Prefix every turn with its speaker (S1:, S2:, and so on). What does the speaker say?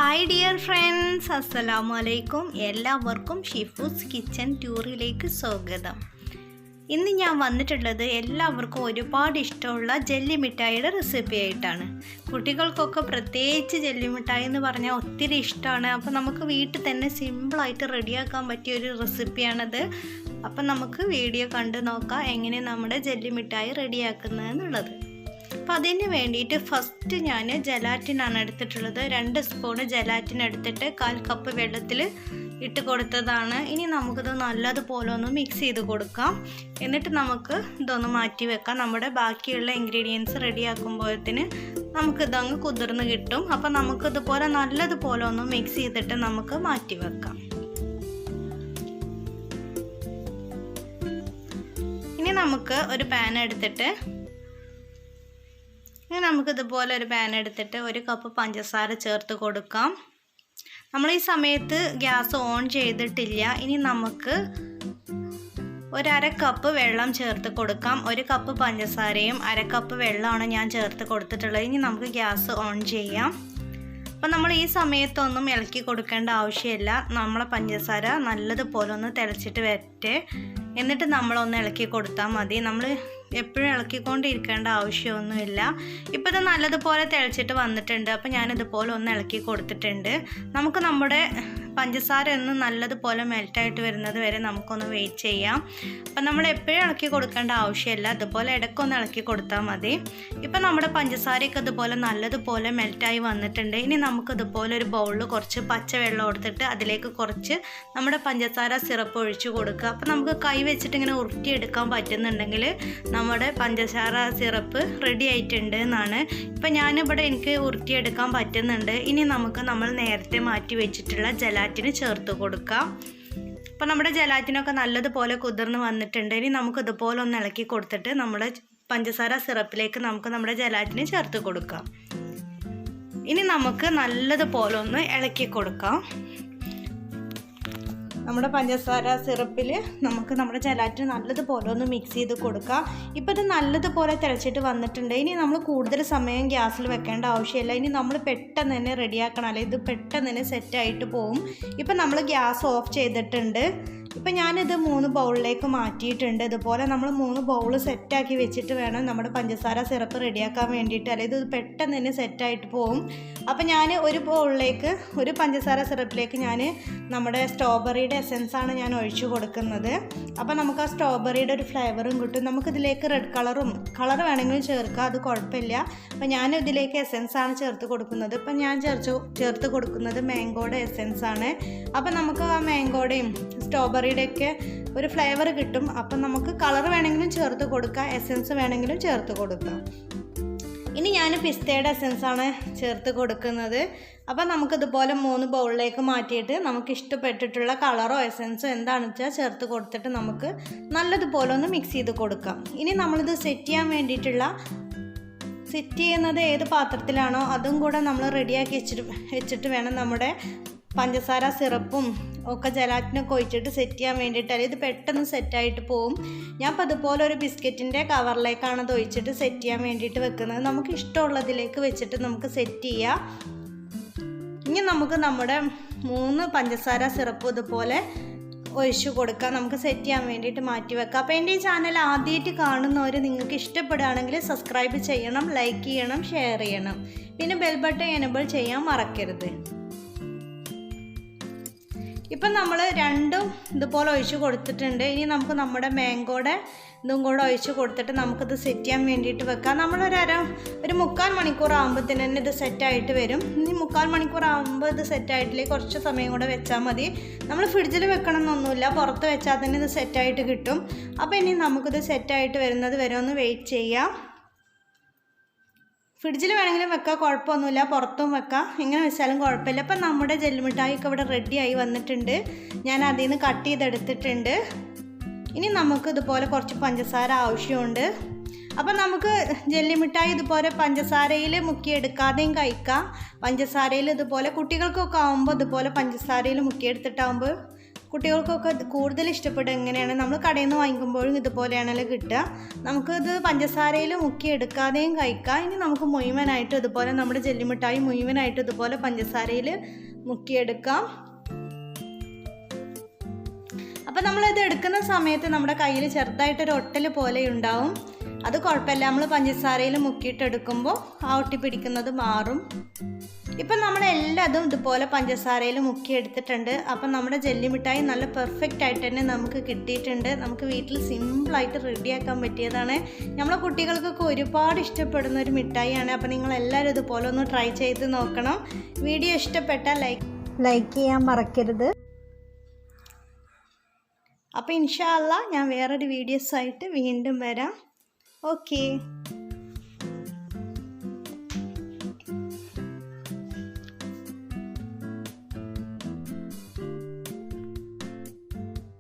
S1: Hi dear friends, അസ്സലാമു അലൈക്കും. എല്ലാവർക്കും ഷിഫൂസ് കിച്ചൻ ടൂറിലേക്ക് സ്വാഗതം. ഇന്ന് ഞാൻ വന്നിട്ടുള്ളത് എല്ലാവർക്കും ഒരുപാട് ഇഷ്ടമുള്ള ജെല്ലി മിഠായിയുടെ റെസിപ്പി ആയിട്ടാണ്. കുട്ടികൾക്കൊക്കെ പ്രത്യേകിച്ച് ജെല്ലി മിഠായി എന്ന് പറഞ്ഞാൽ ഒത്തിരി ഇഷ്ടമാണ്. അപ്പോൾ നമുക്ക് വീട്ടിൽ തന്നെ സിമ്പിളായിട്ട് റെഡിയാക്കാൻ പറ്റിയ ഒരു റെസിപ്പിയാണത്. അപ്പം നമുക്ക് വീഡിയോ കണ്ട് നോക്കാം എങ്ങനെ നമ്മുടെ ജെല്ലി മിഠായി റെഡിയാക്കുന്നതെന്നുള്ളത്. അപ്പോൾ അതിന് വേണ്ടിയിട്ട് ഫസ്റ്റ് ഞാൻ ജലാറ്റിനാണ് എടുത്തിട്ടുള്ളത്. 2 സ്പൂണ് ജലാറ്റിൻ എടുത്തിട്ട് 1/4 കപ്പ് വെള്ളത്തിൽ ഇട്ട് കൊടുത്തതാണ്. ഇനി നമുക്കിത് നല്ലതുപോലെ ഒന്ന് മിക്സ് ചെയ്ത് കൊടുക്കാം. എന്നിട്ട് നമുക്ക് ഇതൊന്ന് മാറ്റി വെക്കാം. നമ്മുടെ ബാക്കിയുള്ള ഇൻഗ്രീഡിയൻസ് റെഡിയാക്കുമ്പോഴത്തേന് നമുക്കിതങ്ങ് കുതിർന്ന് കിട്ടും. അപ്പോൾ നമുക്കിതുപോലെ നല്ലതുപോലെ ഒന്ന് മിക്സ് ചെയ്തിട്ട് നമുക്ക് മാറ്റി വെക്കാം. ഇനി നമുക്ക് ഒരു പാൻ എടുത്തിട്ട് നമുക്കിതുപോലെ ഒരു പാൻ എടുത്തിട്ട് 1 കപ്പ് പഞ്ചസാര ചേർത്ത് കൊടുക്കാം. നമ്മൾ ഈ സമയത്ത് ഗ്യാസ് ഓൺ ചെയ്തിട്ടില്ല. ഇനി നമുക്ക് 1/2 കപ്പ് വെള്ളം ചേർത്ത് കൊടുക്കാം. 1 കപ്പ് പഞ്ചസാരയും 1/2 കപ്പ് വെള്ളമാണ് ഞാൻ ചേർത്ത് കൊടുത്തിട്ടുള്ളത്. ഇനി നമുക്ക് ഗ്യാസ് ഓൺ ചെയ്യാം. അപ്പം നമ്മൾ ഈ സമയത്തൊന്നും ഇളക്കി കൊടുക്കേണ്ട ആവശ്യമില്ല. നമ്മളെ പഞ്ചസാര നല്ലതുപോലെ ഒന്ന് തിളച്ചിട്ട് വരട്ടെ. എന്നിട്ട് നമ്മളൊന്ന് ഇളക്കി കൊടുത്താൽ മതി. നമ്മൾ എപ്പോഴും ഇളക്കിക്കൊണ്ടിരിക്കേണ്ട ആവശ്യമൊന്നുമില്ല. ഇപ്പോൾ ഇത് നല്ലതുപോലെ തിളച്ചിട്ട് വന്നിട്ടുണ്ട്. അപ്പോൾ ഞാനിതുപോലെ ഒന്ന് ഇളക്കി കൊടുത്തിട്ടുണ്ട്. നമുക്ക് നമ്മുടെ പഞ്ചസാര ഒന്ന് നല്ലതുപോലെ മെൽറ്റായിട്ട് വരുന്നത് വരെ നമുക്കൊന്ന് വെയിറ്റ് ചെയ്യാം. അപ്പം നമ്മൾ എപ്പോഴും ഇളക്കി കൊടുക്കേണ്ട ആവശ്യമില്ല. അതുപോലെ ഇടയ്ക്കൊന്ന് ഇളക്കി കൊടുത്താൽ മതി. ഇപ്പം നമ്മുടെ പഞ്ചസാരയൊക്കെ ഇതുപോലെ നല്ലതുപോലെ മെൽറ്റായി വന്നിട്ടുണ്ട്. ഇനി നമുക്കിതുപോലെ ഒരു ബൗളിൽ കുറച്ച് പച്ചവെള്ളം എടുത്തിട്ട് അതിലേക്ക് കുറച്ച് നമ്മുടെ പഞ്ചസാര സിറപ്പ് ഒഴിച്ച് കൊടുക്കുക. അപ്പം നമുക്ക് കൈ വെച്ചിട്ട് ഇങ്ങനെ ഉരുട്ടിയെടുക്കാൻ പറ്റുന്നുണ്ടെങ്കിൽ നമ്മുടെ പഞ്ചസാര സിറപ്പ് റെഡി ആയിട്ടുണ്ട് എന്നാണ്. ഇപ്പം ഞാനിവിടെ എനിക്ക് ഉരുട്ടിയെടുക്കാൻ പറ്റുന്നുണ്ട്. ഇനി നമുക്ക് നമ്മൾ നേരത്തെ മാറ്റി വെച്ചിട്ടുള്ള ജലാറ്റിന് ചേർത്ത് കൊടുക്കാം. അപ്പോൾ നമ്മുടെ ജലാറ്റിനൊക്കെ നല്ലതുപോലെ കുതിർന്ന് വന്നിട്ടുണ്ട്. ഇനി നമുക്കിതുപോലെ ഒന്ന് ഇളക്കി കൊടുത്തിട്ട് നമ്മുടെ പഞ്ചസാര സിറപ്പിലേക്ക് നമുക്ക് നമ്മുടെ ജലാറ്റിന് ചേർത്ത് കൊടുക്കാം. ഇനി നമുക്ക് നല്ലതുപോലെ ഒന്ന് ഇളക്കി കൊടുക്കാം. നമ്മുടെ പഞ്ചസാര സിറപ്പിൽ നമുക്ക് നമ്മുടെ ജലാറ്റിന് നല്ലതുപോലെ ഒന്ന് മിക്സ് ചെയ്ത് കൊടുക്കാം. ഇപ്പോൾ ഇത് നല്ലതുപോലെ തിളച്ചിട്ട് വന്നിട്ടുണ്ട്. ഇനി നമ്മൾ കൂടുതൽ സമയം ഗ്യാസിൽ വെക്കേണ്ട ആവശ്യമില്ല. ഇനി നമ്മൾ പെട്ടെന്ന് തന്നെ റെഡിയാക്കണം, അല്ലെങ്കിൽ ഇത് പെട്ടെന്ന് തന്നെ സെറ്റായിട്ട് പോകും. ഇപ്പം നമ്മൾ ഗ്യാസ് ഓഫ് ചെയ്തിട്ടുണ്ട്. ഇപ്പം ഞാനിത് 3 ബൗളിലേക്ക് മാറ്റിയിട്ടുണ്ട്. ഇതുപോലെ നമ്മൾ 3 ബൗൾ സെറ്റാക്കി വെച്ചിട്ട് വേണം നമ്മുടെ പഞ്ചസാര സിറപ്പ് റെഡിയാക്കാൻ വേണ്ടിയിട്ട്, അല്ലെങ്കിൽ ഇത് പെട്ടെന്ന് തന്നെ സെറ്റായിട്ട് പോകും. അപ്പം ഞാൻ ഒരു ബൗളിലേക്ക്, ഒരു പഞ്ചസാര സിറപ്പിലേക്ക് ഞാൻ നമ്മുടെ സ്ട്രോബെറിയുടെ എസെൻസാണ് ഞാൻ ഒഴിച്ചു കൊടുക്കുന്നത്. അപ്പം നമുക്ക് ആ സ്ട്രോബെറിയുടെ ഒരു ഫ്ലേവറും കിട്ടും. നമുക്കിതിലേക്ക് റെഡ് കളർ വേണമെങ്കിലും ചേർക്കാം, അത് കുഴപ്പമില്ല. അപ്പം ഞാൻ ഇതിലേക്ക് എസെൻസാണ് ചേർത്ത് കൊടുക്കുന്നത്. ഇപ്പം ഞാൻ ചേർത്ത് കൊടുക്കുന്നത് മാംഗോയുടെ എസെൻസാണ്. അപ്പം നമുക്ക് ആ മാംഗോയുടെയും സ്ട്രോബെറിയുടെയൊക്കെ ഒരു ഫ്ലേവർ കിട്ടും. അപ്പം നമുക്ക് കളർ വേണമെങ്കിലും ചേർത്ത് കൊടുക്കാം, എസെൻസ് വേണമെങ്കിലും ചേർത്ത് കൊടുക്കാം. ഇനി ഞാൻ പിസ്തയുടെ എസെൻസാണ് ചേർത്ത് കൊടുക്കുന്നത്. അപ്പം നമുക്കിതുപോലെ 3 ബൗളിലേക്ക് മാറ്റിയിട്ട് നമുക്ക് ഇഷ്ടപ്പെട്ടിട്ടുള്ള കളറോ എസെൻസോ എന്താണെന്ന് വെച്ചാൽ ചേർത്ത് കൊടുത്തിട്ട് നമുക്ക് നല്ലതുപോലെ ഒന്ന് മിക്സ് ചെയ്ത് കൊടുക്കാം. ഇനി നമ്മളിത് സെറ്റ് ചെയ്യുന്നത് ഏത് പാത്രത്തിലാണോ അതും കൂടെ നമ്മൾ റെഡിയാക്കി വെച്ചിട്ട് വേണം നമ്മുടെ പഞ്ചസാര സിറപ്പും ഒക്കെ ജലാറ്റിനൊക്കെ ഒഴിച്ചിട്ട് സെറ്റ് ചെയ്യാൻ വേണ്ടിയിട്ട്, അല്ലെങ്കിൽ ഇത് പെട്ടെന്ന് സെറ്റായിട്ട് പോവും. ഞാൻ അപ്പോൾ അതുപോലെ ഒരു ബിസ്ക്കറ്റിൻ്റെ കവറിലേക്കാണ് അത് ഒഴിച്ചിട്ട് സെറ്റ് ചെയ്യാൻ വേണ്ടിയിട്ട് വെക്കുന്നത്. നമുക്ക് ഇഷ്ടമുള്ളതിലേക്ക് വെച്ചിട്ട് നമുക്ക് സെറ്റ് ചെയ്യാം. ഇനി നമുക്ക് നമ്മുടെ 3 പഞ്ചസാര സിറപ്പ് ഇതുപോലെ ഒഴിച്ചു കൊടുക്കാം. നമുക്ക് സെറ്റ് ചെയ്യാൻ വേണ്ടിയിട്ട് മാറ്റി വെക്കാം. അപ്പോൾ എൻ്റെ ഈ ചാനൽ ആദ്യമായിട്ട് കാണുന്നവർ നിങ്ങൾക്ക് ഇഷ്ടപ്പെടുകയാണെങ്കിൽ സബ്സ്ക്രൈബ് ചെയ്യണം, ലൈക്ക് ചെയ്യണം, ഷെയർ ചെയ്യണം. പിന്നെ ബെൽ ബട്ടൺ എനേബിൾ ചെയ്യാൻ മറക്കരുത്. ഇപ്പം നമ്മൾ 2 ഇതുപോലെ ഒഴിച്ച് കൊടുത്തിട്ടുണ്ട്. ഇനി നമുക്ക് നമ്മുടെ മാംഗോയുടെ ഇതും കൂടെ ഒഴിച്ച് കൊടുത്തിട്ട് നമുക്കിത് സെറ്റ് ചെയ്യാൻ വേണ്ടിയിട്ട് വെക്കാം. നമ്മളൊരു 3/4 മണിക്കൂർ ആകുമ്പോഴത്തേന് തന്നെ ഇത് സെറ്റായിട്ട് വരും. ഇനി 3/4 മണിക്കൂർ ആകുമ്പോൾ ഇത് സെറ്റായിട്ടില്ലേ കുറച്ച് സമയം കൂടെ വെച്ചാൽ മതി. നമ്മൾ ഫ്രിഡ്ജിൽ വെക്കണം എന്നൊന്നുമില്ല, പുറത്ത് വെച്ചാൽ തന്നെ ഇത് സെറ്റായിട്ട് കിട്ടും. അപ്പോൾ ഇനി നമുക്കിത് സെറ്റായിട്ട് വരുന്നത് വരെ ഒന്ന് വെയിറ്റ് ചെയ്യാം. ഫ്രിഡ്ജിൽ വേണമെങ്കിലും വെക്കാം, കുഴപ്പമൊന്നുമില്ല, പുറത്തും വെക്കാം, എങ്ങനെ വെച്ചാലും കുഴപ്പമില്ല. അപ്പം നമ്മുടെ ജെല്ലി മിഠായിയൊക്കെ ഇവിടെ റെഡിയായി വന്നിട്ടുണ്ട്. ഞാൻ അതിൽ നിന്ന് കട്ട് ചെയ്തെടുത്തിട്ടുണ്ട്. ഇനി നമുക്ക് ഇതുപോലെ കുറച്ച് പഞ്ചസാര ആവശ്യമുണ്ട്. അപ്പം നമുക്ക് ജെല്ലി മിഠായി ഇതുപോലെ പഞ്ചസാരയിൽ മുക്കിയെടുക്കാതെയും കഴിക്കാം. പഞ്ചസാരയിൽ ഇതുപോലെ കുട്ടികൾക്കൊക്കെ ആകുമ്പോൾ ഇതുപോലെ പഞ്ചസാരയിൽ മുക്കിയെടുത്തിട്ടാകുമ്പോൾ കുട്ടികൾക്കൊക്കെ കൂടുതൽ ഇഷ്ടപ്പെടുക എങ്ങനെയാണ്, നമ്മൾ കടയിൽ നിന്ന് വാങ്ങിക്കുമ്പോഴും ഇതുപോലെയാണല്ലോ കിട്ടുക. നമുക്കിത് പഞ്ചസാരയിൽ മുക്കി എടുക്കാതെയും കഴിക്കാം. ഇനി നമുക്ക് മുഴുവനായിട്ട് ഇതുപോലെ നമ്മുടെ ജെല്ലിമിഠായി മുഴുവനായിട്ട് ഇതുപോലെ പഞ്ചസാരയിൽ മുക്കിയെടുക്കാം. അപ്പോൾ നമ്മളിത് എടുക്കുന്ന സമയത്ത് നമ്മുടെ കയ്യിൽ ചെറുതായിട്ടൊരു ഒട്ടൽ പോലെ ഉണ്ടാവും. അത് കുഴപ്പമില്ല, നമ്മൾ പഞ്ചസാരയിൽ മുക്കിയിട്ട് എടുക്കുമ്പോൾ ആ ഒട്ടി പിടിക്കുന്നത് മാറും. ഇപ്പം നമ്മളെല്ലാതും ഇതുപോലെ പഞ്ചസാരയിൽ മുക്കിയെടുത്തിട്ടുണ്ട്. അപ്പം നമ്മുടെ ജെല്ലിമിഠായി നല്ല പെർഫെക്റ്റ് ആയിട്ട് തന്നെ നമുക്ക് കിട്ടിയിട്ടുണ്ട്. നമുക്ക് വീട്ടിൽ സിമ്പിളായിട്ട് റെഡിയാക്കാൻ പറ്റിയതാണ്. നമ്മളെ കുട്ടികൾക്കൊക്കെ ഒരുപാട് ഇഷ്ടപ്പെടുന്ന ഒരു മിഠായിയാണ്. അപ്പം നിങ്ങളെല്ലാവരും ഇതുപോലെ ഒന്ന് ട്രൈ ചെയ്ത് നോക്കണം. വീഡിയോ ഇഷ്ടപ്പെട്ടാൽ ലൈക്ക് ചെയ്യാൻ മറക്കരുത്. അപ്പോൾ ഇൻഷാ അല്ലാഹ് ഞാൻ വേറൊരു വീഡിയോസായിട്ട് വീണ്ടും വരാം. ഓക്കേ.